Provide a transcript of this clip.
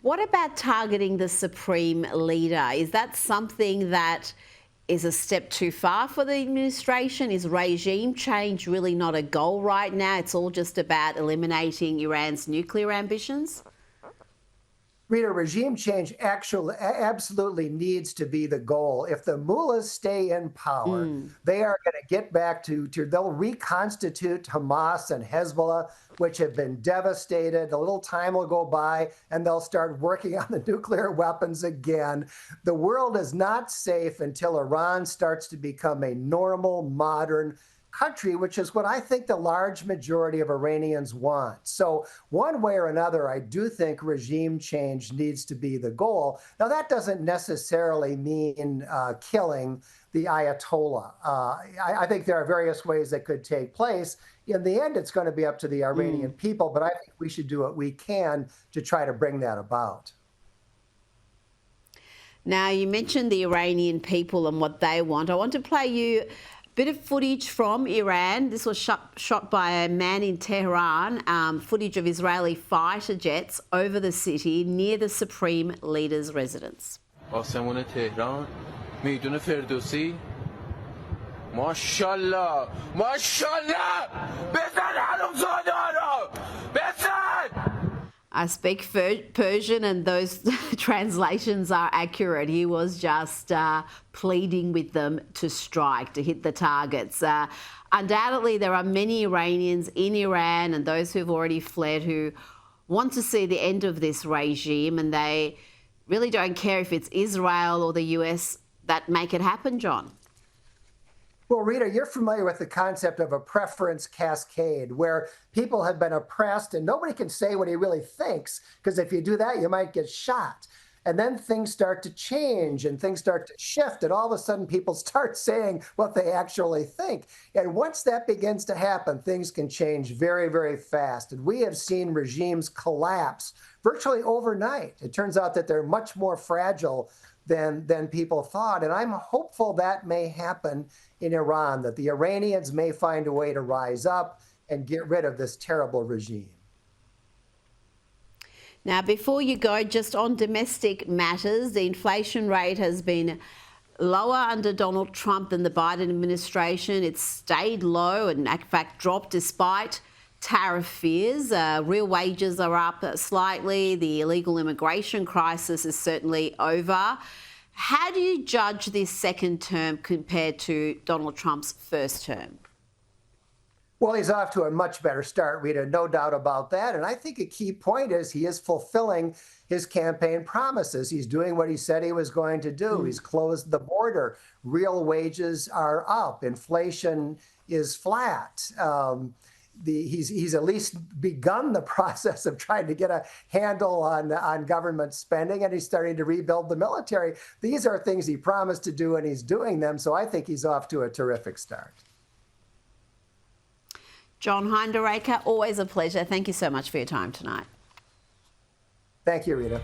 What about targeting the supreme leader? Is that something that is a step too far for the administration? Is regime change really not a goal right now? It's all just about eliminating Iran's nuclear ambitions? Rita, regime change actually absolutely needs to be the goal. If the mullahs stay in power, they are going to get back they'll reconstitute Hamas and Hezbollah, which have been devastated. A little time will go by and they'll start working on the nuclear weapons again. The world is not safe until Iran starts to become a normal, modern country, which is what I think the large majority of Iranians want. So one way or another, I do think regime change needs to be the goal. Now, that doesn't necessarily mean killing the Ayatollah. I think there are various ways that could take place. In the end, it's going to be up to the Iranian people, but I think we should do what we can to try to bring that about. Now, you mentioned the Iranian people and what they want. I want to play you bit of footage from Iran. This was shot by a man in Tehran, footage of Israeli fighter jets over the city near the Supreme Leader's residence. آسمون تهران میدون فردوسی ماشاءالله ماشاءالله بزن حرومزاده رو بزن. I speak Persian and those translations are accurate. He was just pleading with them to strike, to hit the targets. Undoubtedly, there are many Iranians in Iran and those who've already fled who want to see the end of this regime, and they really don't care if it's Israel or the US that make it happen, John. Well, Rita, you're familiar with the concept of a preference cascade, where people have been oppressed and nobody can say what he really thinks, because if you do that, you might get shot. And then things start to change and things start to shift, and all of a sudden people start saying what they actually think. And once that begins to happen, things can change very, very fast. And we have seen regimes collapse virtually overnight. It turns out that they're much more fragile than people thought. And I'm hopeful that may happen in Iran, that the Iranians may find a way to rise up and get rid of this terrible regime. Now, before you go, just on domestic matters, the inflation rate has been lower under Donald Trump than the Biden administration. It's stayed low and, in fact, dropped despite tariff fears. Real wages are up slightly. The illegal immigration crisis is certainly over. How do you judge this second term compared to Donald Trump's first term? Well, he's off to a much better start, Rita, no doubt about that. And I think a key point is he is fulfilling his campaign promises. He's doing what he said he was going to do. He's closed the border. Real wages are up. Inflation is flat. He's at least begun the process of trying to get a handle on government spending, and he's starting to rebuild the military. These are things he promised to do, and he's doing them. So I think he's off to a terrific start. John Hinderaker, always a pleasure. Thank you so much for your time tonight. Thank you, Rita.